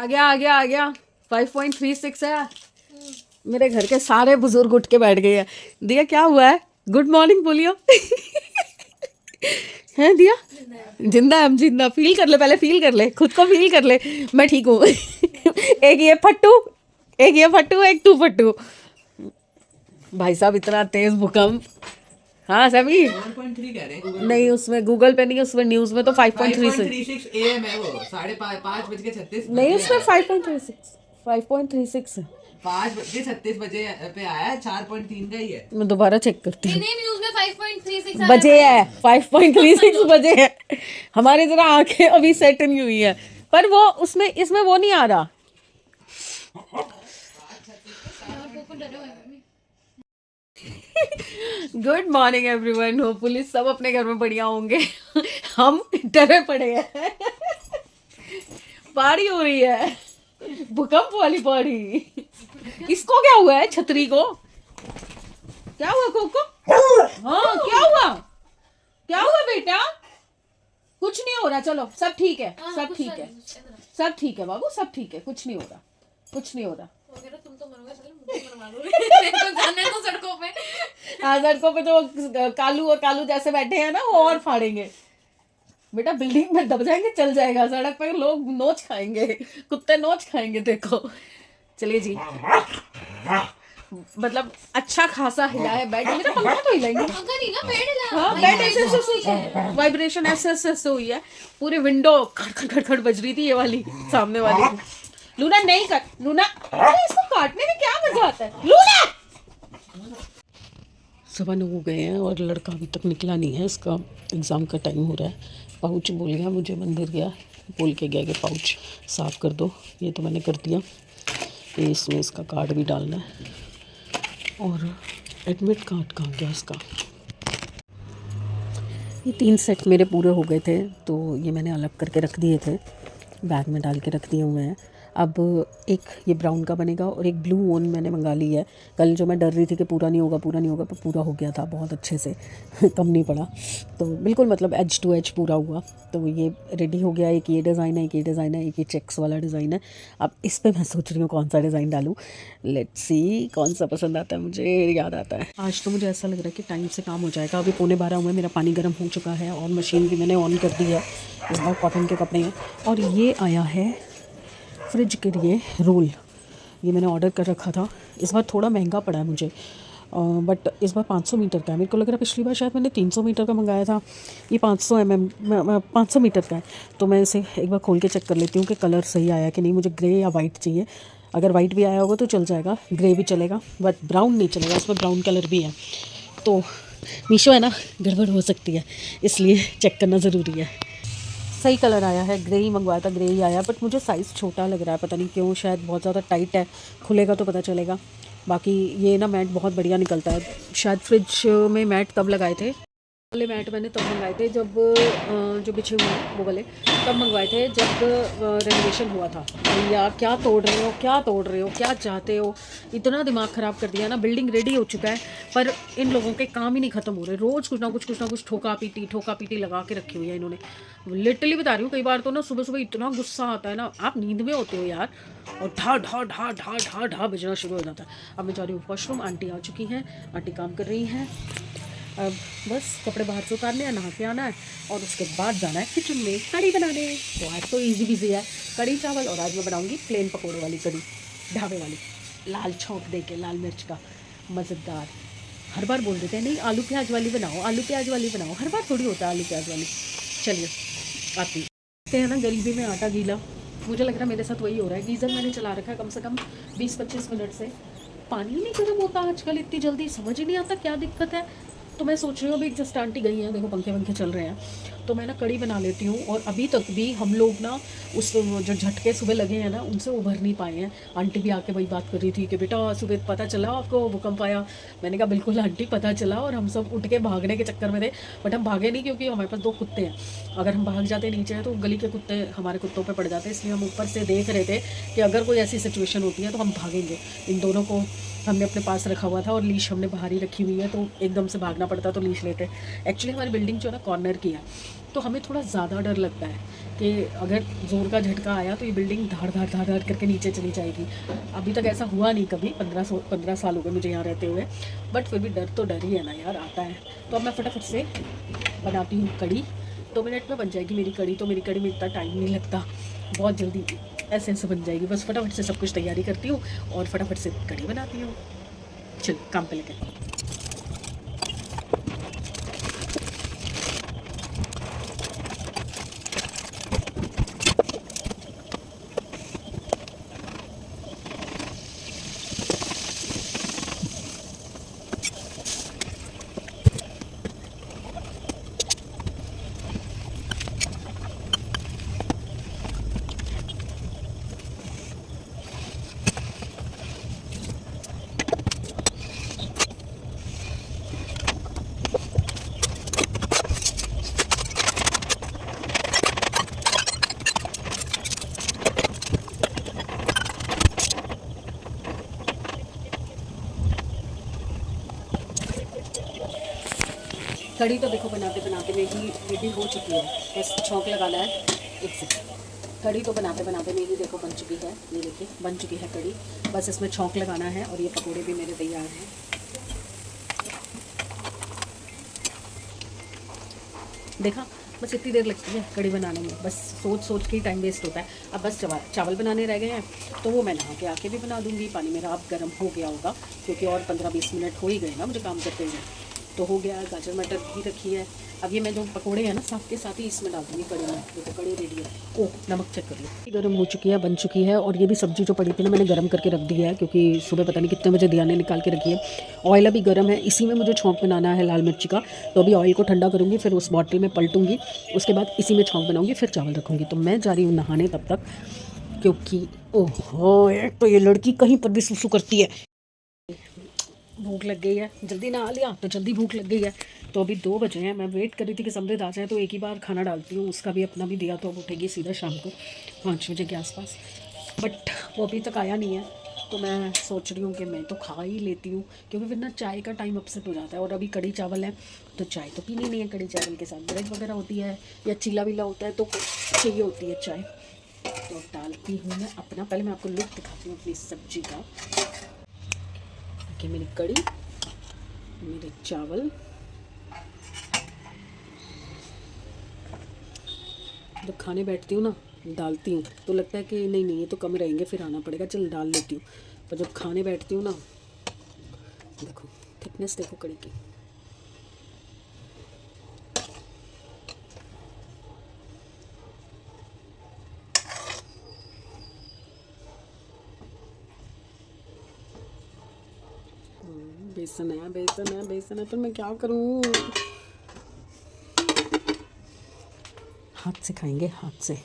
आ गया आ गया आ गया 5.36 है। मेरे घर के सारे बुजुर्ग उठ के बैठ गए हैं। दिया क्या हुआ है? गुड मॉर्निंग बोलियो। है दिया जिंदा है? हम जिंदा फील कर ले, पहले फील कर ले, खुद को फील कर ले। मैं ठीक हूँ। एक ये फट्टू, एक ये फट्टू, एक तू फट्टू। भाई साहब इतना तेज भूकंप। हाँ सभी 1.3 कह रहे नहीं, उसमें गूगल पे नहीं, उसमें न्यूज में तो 5.36 5.36 AM है वो 5:36 नहीं, उसमें 5.36 है। 5:36 बजे पे आया है, 4.3 का ही है। मैं दोबारा चेक करती हूँ। नहीं न्यूज़ में 5.36 बजे है, 5.36 बजे है। हमारी जरा आंखें अभी सेट नहीं हुई है, पर वो उसमें इसमें वो नहीं आ रहा। गुड मॉर्निंग एवरीवन, होपफुली सब अपने घर में बढ़िया होंगे। हम डरे पड़े हैं। बाड़ी हो रही है, भूकंप वाली बाड़ी। इसको क्या हुआ है? छतरी को क्या हुआ? कोको हाँ क्या हुआ? क्या हुआ बेटा? कुछ नहीं हो रहा, चलो सब ठीक है, सब ठीक है, सब ठीक है बाबू, सब ठीक है, कुछ नहीं हो रहा, कुछ नहीं हो रहा। तुम तो मरोगे, मुझे मरवा दोगे। तो जाने दो सड़कों पे। हाँ सड़कों पे तो कालू और कालू जैसे बैठे हैं ना, वो और फाड़ेंगे। बेटा बिल्डिंग में दब जाएंगे, चल जाएगा। सड़क पे लोग नोच खाएंगे, कुत्ते नोच खाएंगे। देखो चलिए जी, मतलब अच्छा खासा हिला है बेड। मेरा पंखा तो हिलाएंगे। पंखा नहीं ना, बेड हिला। हाँ बेड ऐसे वाइब्रेशन ऐसे हुई है। पूरी विंडो खड़ खड़ खड़ बज रही थी, ये वाली सामने वाली। लूना नहीं कर, लूना इसको काटने में क्या मजा आता है? लूना 9:15 हो गए हैं और लड़का अभी तक निकला नहीं है। इसका एग्ज़ाम का टाइम हो रहा है। पाउच बोल गया मुझे, मंदिर गया, बोल के गया कि पाउच साफ़ कर दो। ये तो मैंने कर दिया। ये इसमें इसका कार्ड भी डालना है। और एडमिट कार्ड कहाँ गया इसका? ये 3 सेट मेरे पूरे हो गए थे, तो ये मैंने अलग करके रख दिए थे, बैग में डाल के रख दिए हुए हैं। अब एक ये ब्राउन का बनेगा और एक ब्लू वन मैंने मंगा ली है। कल जो मैं डर रही थी कि पूरा नहीं होगा, पर पूरा हो गया था बहुत अच्छे से। कम नहीं पड़ा, तो बिल्कुल मतलब एज टू एज पूरा हुआ। तो ये रेडी हो गया। एक ये डिज़ाइन है, एक ये डिज़ाइन है, एक ये चेक्स वाला डिज़ाइन है। अब इस पर मैं सोच रही हूँ कौन सा डिज़ाइन डालूँ। लेट्स सी कौन सा पसंद आता है मुझे। याद आता है आज तो मुझे ऐसा लग रहा है कि टाइम से काम हो जाएगा। अभी 11:15 हुए, मेरा पानी गर्म हो चुका है और मशीन भी मैंने ऑन कर दी है। इस बार कॉटन के कपड़े हैं। और ये आया है फ्रिज के लिए रोल। ये मैंने ऑर्डर कर रखा था। इस बार थोड़ा महंगा पड़ा है मुझे, बट इस बार 500 मीटर का है। मेरे को लग रहा है पिछली बार शायद मैंने 300 मीटर का मंगाया था। ये 500 500 मीटर का है। तो मैं इसे एक बार खोल के चेक कर लेती हूँ कि कलर सही आया कि नहीं। मुझे ग्रे या वाइट चाहिए। अगर वाइट भी आया होगा तो चल जाएगा, ग्रे भी चलेगा, बट ब्राउन नहीं चलेगा। इसमें ब्राउन कलर भी है। तो मीशो है ना, गड़बड़ हो सकती है, इसलिए चेक करना ज़रूरी है। सही कलर आया है, ग्रे ही मंगवाया था, ग्रे ही आया। बट मुझे साइज़ छोटा लग रहा है, पता नहीं क्यों, शायद बहुत ज़्यादा टाइट है। खुलेगा तो पता चलेगा। बाकी ये ना मैट बहुत बढ़िया निकलता है। शायद फ्रिज में मैट तब लगाए थे, वाले मैट मैंने तब मंगाए थे जब जो बिछे हुए हैं वो वाले तब मंगवाए थे जब रेनोवेशन हुआ था। भैया क्या तोड़ रहे हो, क्या तोड़ रहे हो, क्या चाहते हो? इतना दिमाग ख़राब कर दिया ना। बिल्डिंग रेडी हो चुका है, पर इन लोगों के काम ही नहीं ख़त्म हो रहे। रोज़ कुछ ना कुछ ठोका पीटी लगा के रखी हुई है इन्होंने। लिटरली बता रही हूँ, कई बार तो ना सुबह सुबह इतना गुस्सा आता है ना। आप नींद में होते हो यार, और ढा ढा ढा ढा ढा ढा बजना शुरू हो जाता है। अब मैं जा रही हूँ वॉशरूम। आंटी आ चुकी हैं, आंटी काम कर रही हैं। अब बस कपड़े बाहर से उतारने हैं, नहा के आना है और उसके बाद जाना है किचन में कड़ी बनाने। तो आज तो इजी बिजी है, कड़ी चावल। और आज मैं बनाऊंगी प्लेन पकौड़े वाली कड़ी, ढाबे वाली, लाल छौंक दे के, लाल मिर्च का, मज़ेदार। हर बार बोल देते हैं नहीं आलू प्याज वाली बनाओ, आलू प्याज वाली बनाओ। हर बार थोड़ी होता है आलू प्याज वाली। चलिए आती हैं ना। गरीबी में आटा गीला, मुझे लग रहा है मेरे साथ वही हो रहा है। गीज़र मैंने चला रखा है कम से कम 20-25 मिनट से। पानी नहीं गर्म होता आजकल इतनी जल्दी, समझ ही नहीं आता क्या दिक्कत है। तो मैं सोच रही हूँ अभी जस्ट आंटी गई हैं, देखो पंखे चल रहे हैं, तो मैं ना कड़ी बना लेती हूँ। और अभी तक भी हम लोग ना उस जो झटके सुबह लगे हैं ना, उनसे उभर नहीं पाए हैं। आंटी भी आके वही बात कर रही थी कि बेटा सुबह पता चला आपको भूकंप आया। मैंने कहा बिल्कुल आंटी पता चला, और हम सब उठ के भागने के चक्कर में थे। बट हम भागे नहीं, क्योंकि हमारे पास 2 कुत्ते हैं। अगर हम भाग जाते नीचे तो गली के कुत्ते हमारे कुत्तों पर पड़ जाते, इसलिए हम ऊपर से देख रहे थे कि अगर कोई ऐसी सिचुएशन होती है तो हम भागेंगे। इन दोनों को हमने अपने पास रखा हुआ था और लीश हमने बाहर ही रखी हुई है, तो एकदम से भागना पड़ता तो लीश लेते। एक्चुअली हमारी बिल्डिंग जो है ना कॉर्नर की है, तो हमें थोड़ा ज़्यादा डर लगता है कि अगर ज़ोर का झटका आया तो ये बिल्डिंग धाड़ धाड़ धाड़ धाड़ करके नीचे चली जाएगी। अभी तक ऐसा हुआ नहीं कभी, 15 साल हो गए मुझे यहाँ रहते हुए, बट फिर भी डर तो डर ही है ना यार, आता है। तो अब मैं फटाफट से बनाती हूँ कड़ी। 2 मिनट में बन जाएगी मेरी कड़ी। तो मेरी कड़ी में इतना टाइम नहीं लगता, बहुत जल्दी ऐसे ऐसे बन जाएगी। बस फटाफट से सब कुछ तैयारी करती हूँ और फटाफट से कड़ी बनाती हूँ। चल काम पे लेकर। कड़ी तो देखो बनाते बनाते में ही रेडी हो चुकी है, बस छौंक लगाना है। एक सेकंड। कड़ी तो बनाते बनाते में ही देखो बन चुकी है, ये देखिए बन चुकी है कड़ी। बस इसमें छौंक लगाना है और ये पकोड़े भी मेरे तैयार हैं। देखा, बस इतनी देर लगती है कड़ी बनाने में, बस सोच सोच के ही टाइम वेस्ट होता है। अब बस चावल बनाने रह गए हैं, तो वो मैं नहा के आके भी बना दूँगी। पानी मेरा अब गर्म हो गया होगा, क्योंकि और 15-20 मिनट हो ही गए ना मुझे काम करते हुए। तो हो गया। गाजर मटर भी रखी है। अब ये मैं जो पकोड़े हैं ना साथ के साथ ही इसमें डाल दूँगी कड़ी में। देखो कड़ी रेडी है। ओह नमक चेक कर लो, गर्म हो चुकी है, बन चुकी है। और ये भी सब्ज़ी जो पड़ी थी ना मैंने गर्म करके रख दी है, क्योंकि सुबह पता नहीं कितने बजे दिया ने निकाल के रखी है। ऑयल अभी गर्म है, इसी में मुझे छौंक बनाना है लाल मिर्ची का। तो अभी ऑयल को ठंडा करूँगी, फिर उस बॉटल में पलटूँगी, उसके बाद इसी में छौंक बनाऊँगी, फिर चावल रखूँगी। तो मैं जा रही हूँ नहाने तब तक, क्योंकि ओहो एक तो ये लड़की कहीं पर भी सुसु करती है। भूख लग गई है, जल्दी नहा लिया तो जल्दी भूख लग गई है। तो अभी 2 बजे हैं, मैं वेट कर रही थी कि समृद्ध आ जाए तो एक ही बार खाना डालती हूँ। उसका भी अपना भी दिया, तो अब उठेगी सीधा शाम को 5 बजे के आसपास। बट वो अभी तक आया नहीं है, तो मैं सोच रही हूँ कि मैं तो खा ही लेती हूँ, क्योंकि फिर ना चाय का टाइम अपसेट हो जाता है। और अभी कड़ी चावल है तो चाय तो पीनी नहीं है, कड़ी चावल के साथ ब्रेड वगैरह होती है या चीला वीला होता है तो चाहिए होती है चाय। तो डालती हूँ मैं अपना, पहले मैं आपको लुक दिखाती हूँ अपनी सब्जी का। कि मेरी कड़ी, मेरे चावल, जब खाने बैठती हूँ ना डालती हूँ तो लगता है कि नहीं नहीं ये तो कम रहेंगे, फिर आना पड़ेगा, चल डाल लेती हूँ। पर जब खाने बैठती हूँ ना, देखो थिकनेस देखो कड़ी की। बेसन है बेसन है बेसन है, पर मैं क्या करूँ। हाथ से खाएंगे, हाथ से।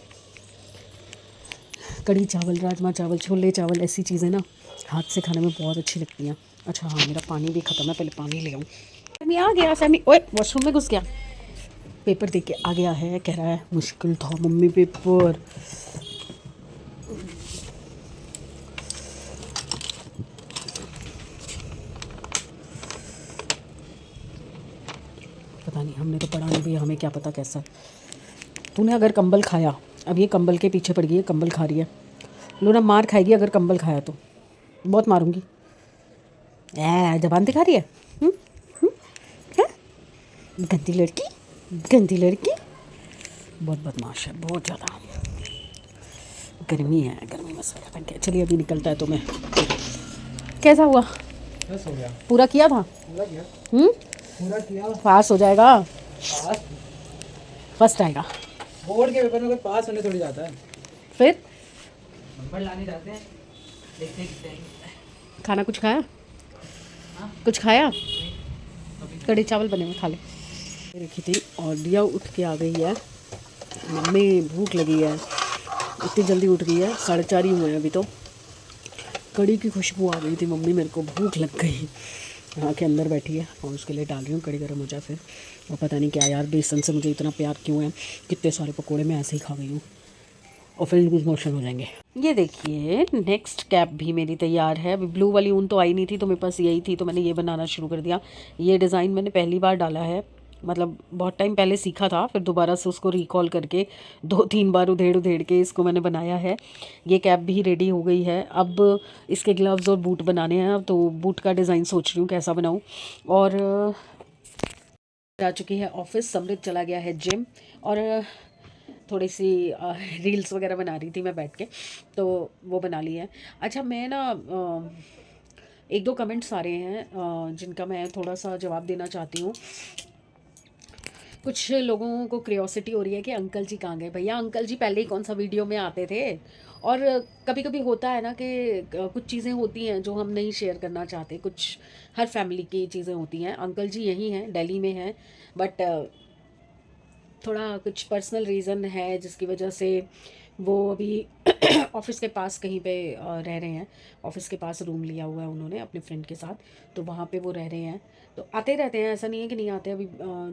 कड़ी चावल, राजमा चावल, छोले चावल, ऐसी चीज़ें ना हाथ से खाने में बहुत अच्छी लगती हैं। अच्छा हाँ, मेरा पानी भी ख़त्म है, पहले पानी ले आऊँ। सैमी आ गया, सैमी ओए वॉशरूम में घुस गया। पेपर देख के आ गया है, कह रहा है मुश्किल था मम्मी पेपर। पता नहीं, हमने तो पढ़ा नहीं भैया, हमें क्या पता कैसा। तूने अगर कंबल खाया, अब ये कंबल के पीछे पड़ गई है, कंबल खा रही है। लूना मार खाएगी अगर कंबल खाया तो, बहुत मारूंगी। जबान दिखा रही है, क्या? गंदी लड़की, गंदी लड़की, बहुत बदमाश है, बहुत ज़्यादा। गर्मी है, गर्मी में स्वेटर पहन के। चलिए अभी निकलता है तो मैं। कैसा हुआ? बस हो गया, पूरा किया था? पूरा किया, हम्म, पूरा किया। पास हो जाएगा, पास फर्स्ट आएगा। बोर्ड के पेपर में कोई पास होने थोड़ी जाता है, फिर नंबर लाने जाते हैं, देखते हैं कितने आएंगे। खाना कुछ खाया? कुछ खाया? कड़ी चावल बने हुए, खा ले। रखी थी और दिया उठ के आ गई है। मम्मी भूख लगी है, इतनी जल्दी उठ गई है, 4:30 ही हुए हैं अभी तो। कड़ी की खुशबू आ गई थी, मम्मी मेरे को भूख लग गई। यहाँ के अंदर बैठी है और उसके लिए डाल रही हूँ, कड़ी गर्म हो जाए फिर। और पता नहीं क्या यार, बेसन से मुझे इतना प्यार क्यों है, कितने सारे पकोड़े मैं ऐसे ही खा गई हूँ और फिर लूज मोशन हो जाएंगे। ये देखिए नेक्स्ट कैप भी मेरी तैयार है। अभी ब्लू वाली ऊन तो आई नहीं थी, तो मेरे पास यही थी, तो मैंने ये बनाना शुरू कर दिया। ये डिज़ाइन मैंने पहली बार डाला है मतलब बहुत टाइम पहले सीखा था, फिर दोबारा से उसको रिकॉल करके 2-3 बार उधेड़ उधेड़ के इसको मैंने बनाया है। ये कैप भी रेडी हो गई है। अब इसके ग्लव्स और बूट बनाने हैं, तो बूट का डिज़ाइन सोच रही हूँ कैसा बनाऊँ। और आ चुकी है ऑफिस, समृद्ध चला गया है जिम, और थोड़ी सी रील्स वगैरह बना रही थी मैं बैठ के, तो वो बना ली है। अच्छा, मैं ना एक दो कमेंट्स आ रहे हैं जिनका मैं थोड़ा सा जवाब देना चाहती हूँ। कुछ लोगों को क्रियोसिटी हो रही है कि अंकल जी कहाँ गए। भैया, अंकल जी पहले ही कौन सा वीडियो में आते थे। और कभी कभी होता है ना कि कुछ चीज़ें होती हैं जो हम नहीं शेयर करना चाहते, कुछ हर फैमिली की चीज़ें होती हैं। अंकल जी यहीं हैं, दिल्ली में हैं, बट थोड़ा कुछ पर्सनल रीज़न है जिसकी वजह से वो अभी ऑफिस के पास कहीं पे रह रहे हैं। ऑफिस के पास रूम लिया हुआ है उन्होंने अपने फ्रेंड के साथ, तो वहाँ पे वो रह रहे हैं। तो आते रहते हैं, ऐसा नहीं है कि नहीं आते। अभी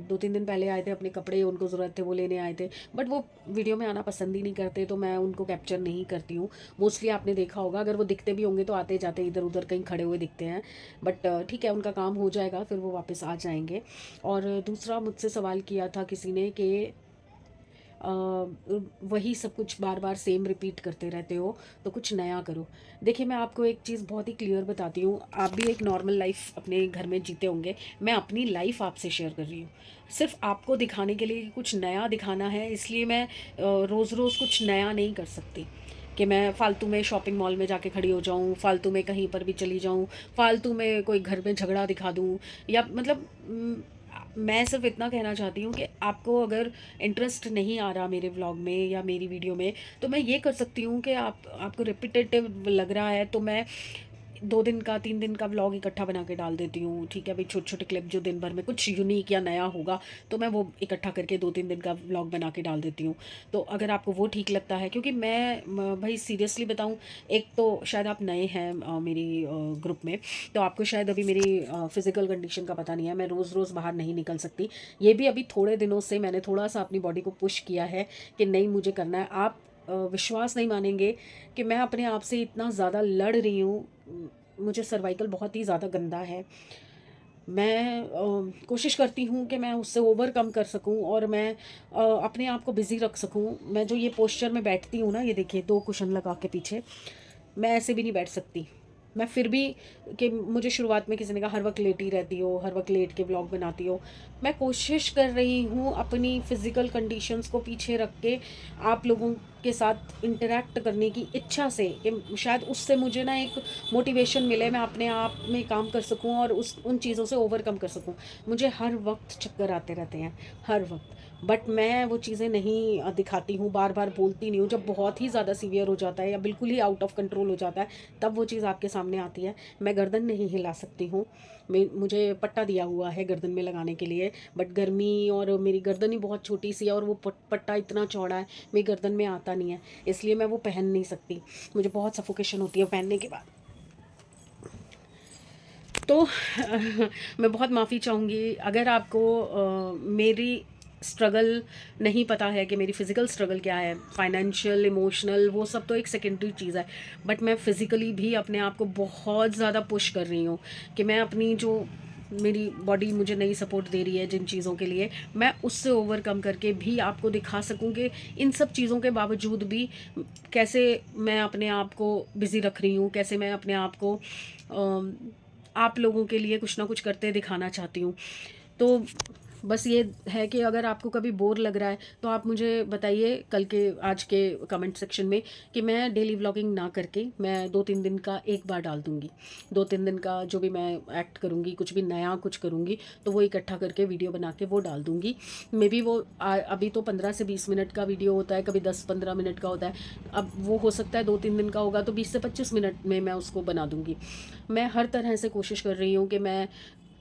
2-3 दिन पहले आए थे, अपने कपड़े उनको ज़रूरत थे वो लेने आए थे, बट वो वीडियो में आना पसंद ही नहीं करते, तो मैं उनको कैप्चर नहीं करती हूँ। मोस्टली आपने देखा होगा, अगर वो दिखते भी होंगे तो आते जाते इधर उधर कहीं खड़े हुए दिखते हैं, बट ठीक है, उनका काम हो जाएगा, फिर वो वापस आ जाएंगे। और दूसरा मुझसे सवाल किया था किसी ने कि वही सब कुछ बार बार सेम रिपीट करते रहते हो, तो कुछ नया करो। देखिए, मैं आपको एक चीज़ बहुत ही क्लियर बताती हूँ। आप भी एक नॉर्मल लाइफ अपने घर में जीते होंगे, मैं अपनी लाइफ आपसे शेयर कर रही हूँ, सिर्फ आपको दिखाने के लिए कि कुछ नया दिखाना है, इसलिए मैं रोज़ रोज़ कुछ नया नहीं कर सकती कि मैं फालतू में शॉपिंग मॉल में जाके खड़ी हो जाऊँ, फालतू में कहीं पर भी चली जाऊँ, फालतू में कोई घर में झगड़ा दिखा दूँ, या मतलब मैं सिर्फ इतना कहना चाहती हूँ कि आपको अगर इंटरेस्ट नहीं आ रहा मेरे व्लॉग में या मेरी वीडियो में, तो मैं ये कर सकती हूँ कि आपको रिपीटेटिव लग रहा है, तो मैं 2 दिन का 3 दिन का व्लॉग इकट्ठा बना के डाल देती हूँ। ठीक है भाई, छोटे छोटे क्लिप जो दिन भर में कुछ यूनिक या नया होगा, तो मैं वो इकट्ठा करके 2-3 दिन का व्लॉग बना के डाल देती हूँ। तो अगर आपको वो ठीक लगता है, क्योंकि भाई सीरियसली बताऊँ, एक तो शायद आप नए हैं मेरी ग्रुप में, तो आपको शायद अभी मेरी फ़िज़िकल कंडीशन का पता नहीं है। मैं रोज़ रोज़ बाहर नहीं निकल सकती। ये भी अभी थोड़े दिनों से मैंने थोड़ा सा अपनी बॉडी को पुश किया है कि नहीं, मुझे करना है। आप विश्वास नहीं मानेंगे कि मैं अपने आप से इतना ज़्यादा लड़ रही हूँ। मुझे सर्वाइकल बहुत ही ज़्यादा गंदा है। मैं कोशिश करती हूँ कि मैं उससे ओवरकम कर सकूँ, और मैं अपने आप को बिज़ी रख सकूँ। मैं जो ये पोस्चर में बैठती हूँ ना, ये देखिए 2 कुशन लगा के पीछे, मैं ऐसे भी नहीं बैठ सकती। मैं फिर भी, कि मुझे शुरुआत में किसी ने कहा हर वक्त लेटी रहती हो, हर वक्त लेट के ब्लॉग बनाती हो। मैं कोशिश कर रही हूँ अपनी फ़िज़िकल कंडीशंस को पीछे रख के आप लोगों के साथ इंटरेक्ट करने की इच्छा से, कि शायद उससे मुझे ना एक मोटिवेशन मिले, मैं अपने आप में काम कर सकूँ और उन चीज़ों से ओवरकम कर सकूँ। मुझे हर वक्त चक्कर आते रहते हैं, हर वक्त, बट मैं वो चीज़ें नहीं दिखाती हूँ, बार बार बोलती नहीं हूँ। जब बहुत ही ज़्यादा सीवियर हो जाता है या बिल्कुल ही आउट ऑफ कंट्रोल हो जाता है, तब वो चीज़ आपके सामने आती है। मैं गर्दन नहीं हिला सकती हूँ, मुझे पट्टा दिया हुआ है गर्दन में लगाने के लिए, बट गर्मी और मेरी गर्दन ही बहुत छोटी सी है, और वो पट्टा इतना चौड़ा है, मेरी गर्दन में आता नहीं है, इसलिए मैं वो पहन नहीं सकती। मुझे बहुत सफोकेशन होती है पहनने के बाद। तो मैं बहुत माफ़ी चाहूँगी अगर आपको मेरी स्ट्रगल नहीं पता है, कि मेरी फ़िज़िकल स्ट्रगल क्या है, फाइनेंशियल, इमोशनल, वो सब तो एक सेकेंडरी चीज़ है, बट मैं फ़िज़िकली भी अपने आप को बहुत ज़्यादा पुश कर रही हूँ कि मैं अपनी जो मेरी बॉडी मुझे नहीं सपोर्ट दे रही है जिन चीज़ों के लिए, मैं उससे ओवरकम करके भी आपको दिखा सकूं कि इन सब चीज़ों के बावजूद भी कैसे मैं अपने आप को बिज़ी रख रही हूँ, कैसे मैं अपने आप को आप लोगों के लिए कुछ ना कुछ करते दिखाना चाहती हूँ। तो बस ये है कि अगर आपको कभी बोर लग रहा है, तो आप मुझे बताइए कल के, आज के कमेंट सेक्शन में, कि मैं डेली व्लॉगिंग ना करके मैं 2-3 दिन का एक बार डाल दूँगी। 2-3 दिन का जो भी मैं एक्ट करूँगी, कुछ भी नया कुछ करूँगी, तो वो इकट्ठा करके वीडियो बना के वो डाल दूँगी। मे बी वो अभी तो 15 से 20 मिनट का वीडियो होता है, कभी 10-15 मिनट का होता है। अब वो हो सकता है 2-3 दिन का होगा, तो 20 से 25 मिनट में मैं उसको बना दूँगी। मैं हर तरह से कोशिश कर रही हूँ कि मैं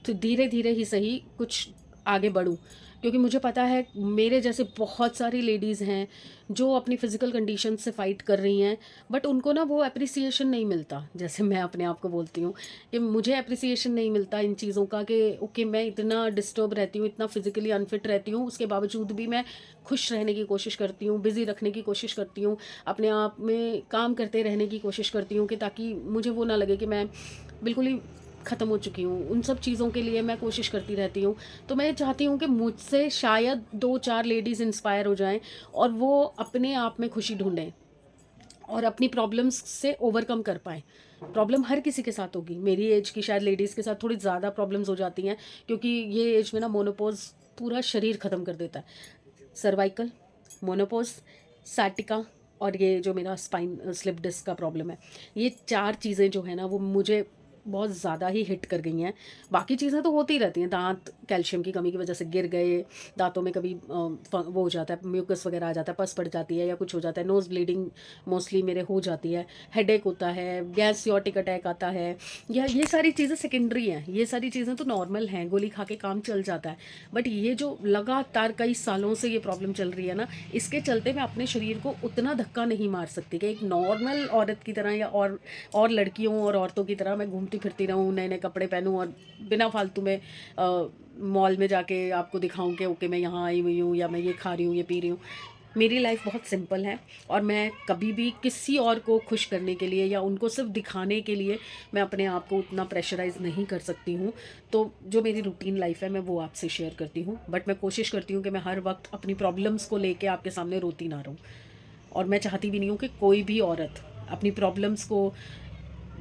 तो धीरे धीरे ही सही कुछ आगे बढ़ूँ, क्योंकि मुझे पता है मेरे जैसे बहुत सारी लेडीज़ हैं जो अपनी फ़िज़िकल कंडीशन से फ़ाइट कर रही हैं, बट उनको ना वो एप्रिसिएशन नहीं मिलता। जैसे मैं अपने आप को बोलती हूँ कि मुझे एप्रिसिएशन नहीं मिलता इन चीज़ों का, कि ओके मैं इतना डिस्टर्ब रहती हूँ, इतना फ़िज़िकली अनफिट रहती हूँ, उसके बावजूद भी मैं खुश रहने की कोशिश करती हूँ, बिज़ी रखने की कोशिश करती हूँ, अपने आप में काम करते रहने की कोशिश करती हूँ, कि ताकि मुझे वो ना लगे कि मैं बिल्कुल ही ख़त्म हो चुकी हूँ, उन सब चीज़ों के लिए मैं कोशिश करती रहती हूँ। तो मैं चाहती हूँ कि मुझसे शायद 2-4 लेडीज़ इंस्पायर हो जाएं और वो अपने आप में खुशी ढूंढें और अपनी प्रॉब्लम्स से ओवरकम कर पाएँ। प्रॉब्लम हर किसी के साथ होगी, मेरी एज की शायद लेडीज़ के साथ थोड़ी ज़्यादा प्रॉब्लम्स हो जाती हैं, क्योंकि ये एज में ना मोनोपॉज पूरा शरीर ख़त्म कर देता है। सर्वाइकल, मोनोपॉज, साटिका और ये जो मेरा स्पाइन स्लिप डिस्क का प्रॉब्लम है, ये 4 चीज़ें जो है ना वो मुझे बहुत ज़्यादा ही हिट कर गई हैं। बाकी चीज़ें तो होती रहती हैं, दांत कैल्शियम की कमी की वजह से गिर गए, दांतों में कभी वो हो जाता है, म्यूकस वगैरह आ जाता है, पस पड़ जाती है या कुछ हो जाता है, नोज़ ब्लीडिंग मोस्टली मेरे हो जाती है, हेडेक होता है, गैस्ट्रिक अटैक आता है, या ये सारी चीज़ें सेकेंडरी हैं, ये सारी चीज़ें तो नॉर्मल हैं, गोली खा के काम चल जाता है। बट ये जो लगातार कई सालों से ये प्रॉब्लम चल रही है ना, इसके चलते मैं अपने शरीर को उतना धक्का नहीं मार सकती कि एक नॉर्मल औरत की तरह या और लड़कियों और औरतों की तरह मैं घूमती फिरती रहूँ, नए नए कपड़े पहनूँ और बिना फालतू में मॉल में जाके आपको दिखाऊं कि ओके मैं यहाँ आई हुई हूँ या मैं ये खा रही हूँ, ये पी रही हूँ। मेरी लाइफ बहुत सिंपल है और मैं कभी भी किसी और को खुश करने के लिए या उनको सिर्फ दिखाने के लिए मैं अपने आप को उतना प्रेशराइज़ नहीं कर सकती हूँ। तो जो मेरी रूटीन लाइफ है मैं वो आपसे शेयर करती हूँ, बट मैं कोशिश करती हूँ कि मैं हर वक्त अपनी प्रॉब्लम्स को लेके आपके सामने रोती ना रहूँ। और मैं चाहती भी नहीं हूँ कि कोई भी औरत अपनी प्रॉब्लम्स को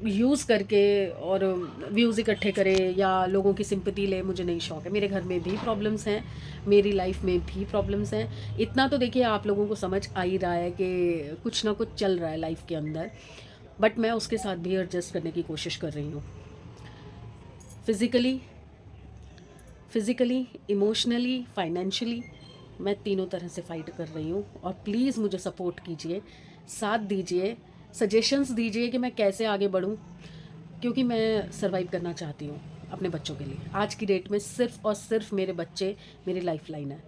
यूज़ करके और व्यूज़ इकट्ठे करे या लोगों की सिंपैथी ले, मुझे नहीं शौक है। मेरे घर में भी प्रॉब्लम्स हैं, मेरी लाइफ में भी प्रॉब्लम्स हैं। इतना तो देखिए आप लोगों को समझ आ ही रहा है कि कुछ ना कुछ चल रहा है लाइफ के अंदर, बट मैं उसके साथ भी एडजस्ट करने की कोशिश कर रही हूँ। फिज़िकली, इमोशनली, फाइनेंशियली मैं तीनों तरह से फ़ाइट कर रही हूँ। और प्लीज़ मुझे सपोर्ट कीजिए, साथ दीजिए, सजेशंस दीजिए कि मैं कैसे आगे बढ़ूँ, क्योंकि मैं सर्वाइव करना चाहती हूँ अपने बच्चों के लिए। आज की डेट में सिर्फ़ और सिर्फ मेरे बच्चे मेरी लाइफ लाइन है।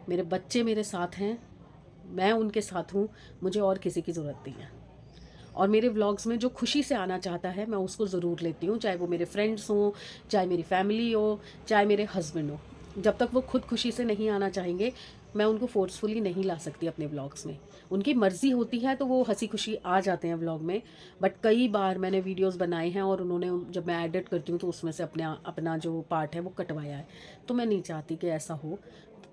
मेरे बच्चे मेरे साथ हैं, मैं उनके साथ हूँ, मुझे और किसी की ज़रूरत नहीं है। और मेरे व्लॉग्स में जो खुशी से आना चाहता है मैं उसको ज़रूर लेती हूँ, चाहे वो मेरे फ्रेंड्स हों, चाहे मेरी फैमिली हो, चाहे मेरे हस्बैंड हो। जब तक वो खुद खुशी से नहीं आना चाहेंगे मैं उनको फोर्सफुली नहीं ला सकती अपने व्लॉग्स में। उनकी मर्ज़ी होती है तो वो हंसी खुशी आ जाते हैं व्लॉग में, बट कई बार मैंने वीडियोस बनाए हैं और उन्होंने जब मैं एडिट करती हूँ तो उसमें से अपना जो पार्ट है वो कटवाया है। तो मैं नहीं चाहती कि ऐसा हो।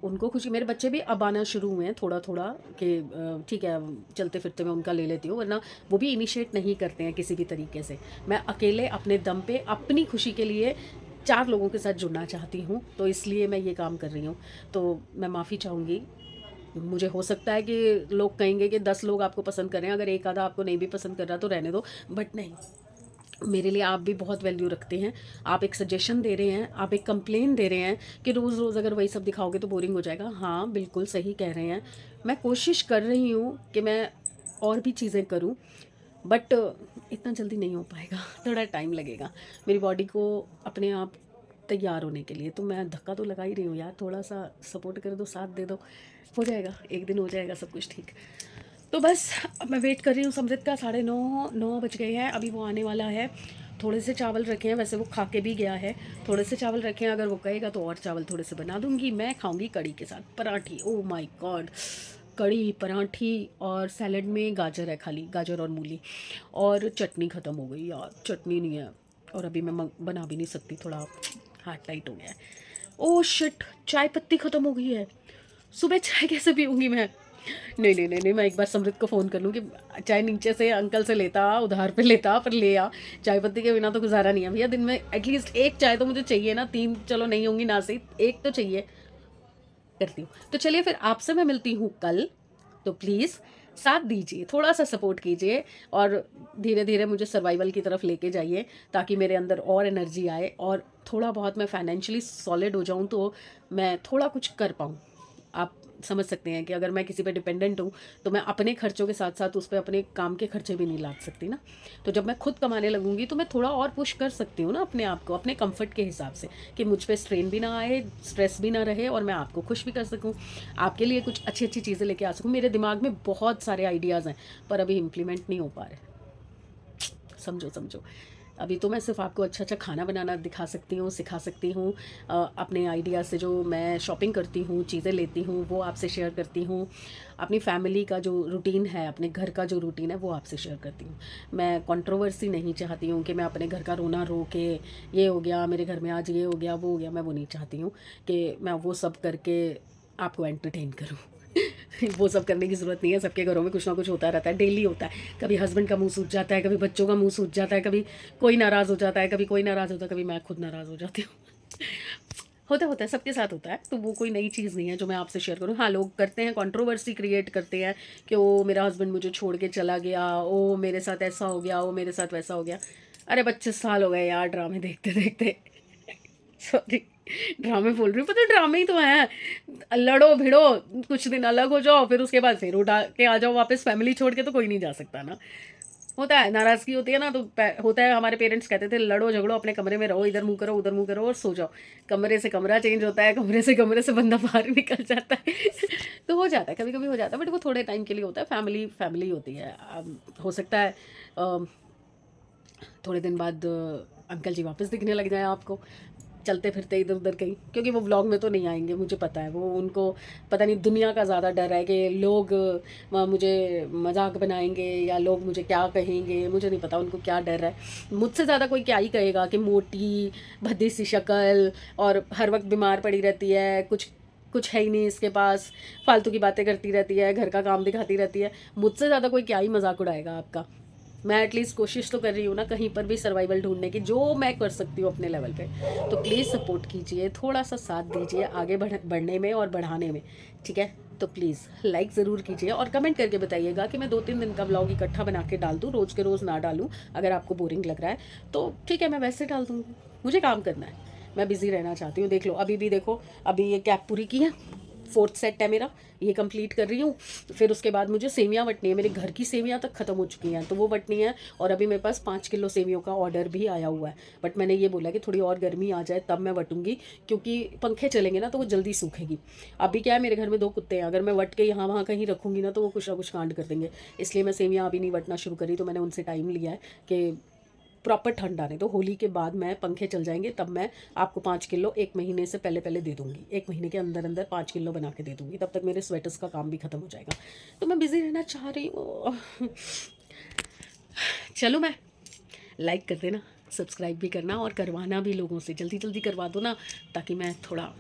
उनको खुशी, मेरे बच्चे भी अब आना शुरू हुए हैं थोड़ा थोड़ा कि ठीक है चलते फिरते मैं उनका ले लेती हूँ, वरना वो भी इनिशिएट नहीं करते हैं किसी भी तरीके से। मैं अकेले अपने दम पे अपनी खुशी के लिए 4 लोगों के साथ जुड़ना चाहती हूँ, तो इसलिए मैं ये काम कर रही हूँ। तो मैं माफ़ी चाहूँगी, मुझे हो सकता है कि लोग कहेंगे कि 10 लोग आपको पसंद कर रहे हैं, अगर एक आधा आपको नहीं भी पसंद कर रहा तो रहने दो, बट नहीं, मेरे लिए आप भी बहुत वैल्यू रखते हैं। आप एक सजेशन दे रहे हैं, आप एक कंप्लेन दे रहे हैं कि रोज़ रोज़ अगर वही सब दिखाओगे तो बोरिंग हो जाएगा। हाँ बिल्कुल सही कह रहे हैं, मैं कोशिश कर रही हूँ कि मैं और भी चीज़ें करूँ, बट इतना जल्दी नहीं हो पाएगा, थोड़ा टाइम लगेगा मेरी बॉडी को अपने आप तैयार होने के लिए। तो मैं धक्का तो लगा ही रही हूँ यार, थोड़ा सा सपोर्ट कर दो, साथ दे दो, हो जाएगा, एक दिन हो जाएगा सब कुछ ठीक। तो बस अब मैं वेट कर रही हूँ समृद्ध का। 9:30 बज गए हैं, अभी वो आने वाला है। थोड़े से चावल रखे हैं, वैसे वो खा के भी गया है, थोड़े से चावल रखे हैं, अगर वो कहेगा तो और चावल थोड़े से बना दूँगी। मैं खाऊँगी कड़ी के साथ पराठी। ओह माय गॉड, कड़ी पराठी और सैलड में गाजर है, खाली गाजर और मूली, और चटनी ख़त्म हो गई यार, चटनी नहीं है और अभी मैं बना भी नहीं सकती, थोड़ा हाथ टाइट हो गया है। ओह शिट, चाय पत्ती ख़त्म हो गई है, सुबह चाय कैसे पीऊँगी मैं? नहीं, मैं एक बार समृद्ध को फ़ोन कर लूँ कि चाय नीचे से अंकल से लेता, उधार पे लेता, पर ले आ, चाय पत्ती के बिना तो गुजारा नहीं है भैया। दिन में एटलीस्ट एक चाय तो मुझे चाहिए ना, 3 चलो नहीं होंगी ना सही, एक तो चाहिए। करती हूँ, तो चलिए फिर आपसे मैं मिलती हूँ कल। तो प्लीज़ साथ दीजिए, थोड़ा सा सपोर्ट कीजिए और धीरे धीरे मुझे सर्वाइवल की तरफ लेके जाइए, ताकि मेरे अंदर और एनर्जी आए और थोड़ा बहुत मैं फाइनेंशियली सॉलिड हो जाऊँ, तो मैं थोड़ा कुछ कर पाऊँ। आप समझ सकते हैं कि अगर मैं किसी पे डिपेंडेंट हूँ तो मैं अपने खर्चों के साथ साथ उस पर अपने काम के खर्चे भी नहीं ला सकती ना। तो जब मैं खुद कमाने लगूंगी तो मैं थोड़ा और पुश कर सकती हूँ ना अपने आप को, अपने कंफर्ट के हिसाब से, कि मुझ पे स्ट्रेन भी ना आए, स्ट्रेस भी ना रहे, और मैं आपको खुश भी कर सकूँ, आपके लिए कुछ अच्छी अच्छी चीज़ें लेके आ सकूँ। मेरे दिमाग में बहुत सारे आइडियाज़ हैं पर अभी इम्प्लीमेंट नहीं हो पा रहे। समझो अभी तो मैं सिर्फ आपको अच्छा अच्छा खाना बनाना दिखा सकती हूँ, सिखा सकती हूँ। अपने आइडिया से जो मैं शॉपिंग करती हूँ, चीज़ें लेती हूँ, वो आपसे शेयर करती हूँ। अपनी फैमिली का जो रूटीन है, अपने घर का जो रूटीन है, वो आपसे शेयर करती हूँ। मैं कंट्रोवर्सी नहीं चाहती हूँ कि मैं अपने घर का रोना रो के ये हो गया, मेरे घर में आज ये हो गया, वो हो गया। मैं वो नहीं चाहती हूँ कि मैं वो सब करके आपको एंटरटेन करूँ। वो सब करने की ज़रूरत नहीं है। सबके घरों में कुछ ना कुछ होता रहता है, डेली होता है। कभी हस्बैंड का मुंह सूझ जाता है, कभी बच्चों का मुंह सूझ जाता है, कभी कोई नाराज़ हो जाता है, कभी कोई नाराज़ होता है, कभी मैं खुद नाराज़ हो जाती हूँ। होता है, सबके साथ होता है। तो वो कोई नई चीज़ नहीं है जो मैं आपसे शेयर करूँ। हाँ, लोग करते हैं, कंट्रोवर्सी क्रिएट करते हैं कि ओ मेरा हस्बैंड मुझे छोड़ के चला गया, ओ मेरे साथ ऐसा हो गया, ओ मेरे साथ वैसा हो गया। अरे 25 साल हो गए यार ड्रामे देखते देखते। सॉरी, ड्रामे बोल रही हूँ, पता ड्रामे ही तो हैं। लड़ो भिड़ो, कुछ दिन अलग हो जाओ, फिर उसके बाद फिर उठा के आ जाओ वापस। फैमिली छोड़ के तो कोई नहीं जा सकता ना। होता है, नाराज़गी होती है ना, तो होता है। हमारे पेरेंट्स कहते थे लड़ो झगड़ो अपने कमरे में रहो, इधर मुंह करो उधर मुंह करो और सो जाओ। कमरे से कमरा चेंज होता है, कमरे से बंदा बाहर निकल जाता है। तो हो जाता है, कभी कभी हो जाता है, बट वो थोड़े टाइम के लिए होता है। फैमिली फैमिली होती है। हो सकता है थोड़े दिन बाद अंकल जी वापस दिखने लग जाए आपको, चलते फिरते इधर उधर कहीं, क्योंकि वो व्लॉग में तो नहीं आएंगे, मुझे पता है। वो उनको पता नहीं दुनिया का ज़्यादा डर है कि लोग मुझे मजाक बनाएंगे या लोग मुझे क्या कहेंगे, मुझे नहीं पता उनको क्या डर है। मुझसे ज़्यादा कोई क्या ही कहेगा कि मोटी भद्दी सी शक्ल और हर वक्त बीमार पड़ी रहती है, कुछ है ही नहीं इसके पास, फालतू की बातें करती रहती है, घर का काम दिखाती रहती है। मुझसे ज़्यादा कोई क्या ही मजाक उड़ाएगा आपका। मैं एटलीस्ट कोशिश तो कर रही हूँ ना कहीं पर भी सर्वाइवल ढूंढने की, जो मैं कर सकती हूँ अपने लेवल पे। तो प्लीज़ सपोर्ट कीजिए, थोड़ा सा साथ दीजिए आगे बढ़ने में और बढ़ाने में, ठीक है। तो प्लीज़ लाइक ज़रूर कीजिए और कमेंट करके बताइएगा कि मैं 2-3 दिन का व्लॉग इकट्ठा बना के डाल दूँ, रोज़ के रोज़ ना डालूँ। अगर आपको बोरिंग लग रहा है तो ठीक है, मैं वैसे डाल दूँगी। मुझे काम करना है, मैं बिज़ी रहना चाहती हूँ। देख लो अभी भी, देखो अभी ये कैप पूरी की है, 4th सेट है मेरा, ये कंप्लीट कर रही हूँ। फिर उसके बाद मुझे सेवियाँ बटनी है, मेरे घर की सेवियाँ तक ख़त्म हो चुकी हैं, तो वो बटनी है। और अभी मेरे पास 5 किलो सेवियों का ऑर्डर भी आया हुआ है, बट मैंने ये बोला कि थोड़ी और गर्मी आ जाए तब मैं बटूंगी, क्योंकि पंखे चलेंगे ना तो वो जल्दी सूखेगी। अभी क्या है, मेरे घर में 2 कुत्ते हैं, अगर मैं वट के यहाँ वहाँ कहीं रखूँगी ना तो वो कुछ ना कुछ कांड कर देंगे। इसलिए मैं सेवियाँ अभी नहीं बटना शुरू करी। तो मैंने उनसे टाइम लिया है कि प्रॉपर ठंड आने दो, होली के बाद मैं पंखे चल जाएंगे तब मैं आपको 5 किलो 1 महीने से पहले पहले दे दूँगी। 1 महीने के अंदर अंदर 5 किलो बना के दे दूँगी, तब तक मेरे स्वेटर्स का काम भी ख़त्म हो जाएगा। तो मैं बिज़ी रहना चाह रही हूँ। चलो, मैं लाइक कर देना, सब्सक्राइब भी करना और करवाना भी लोगों से, जल्दी जल्दी करवा दो ना, ताकि मैं थोड़ा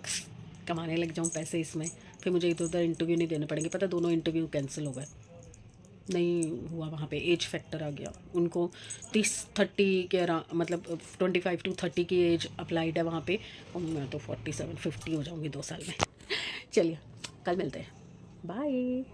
कमाने लग जाऊँ पैसे इसमें। फिर मुझे इधर उधर इंटरव्यू नहीं देने पड़ेंगे। पता 2 इंटरव्यू कैंसिल हो गए, नहीं हुआ। वहाँ पे एज फैक्टर आ गया, उनको 30-30 के मतलब 25 to 30 की एज अप्लाइड है वहाँ पे, और मैं तो 47-50 हो जाऊँगी 2 साल में। चलिए कल मिलते हैं, बाय।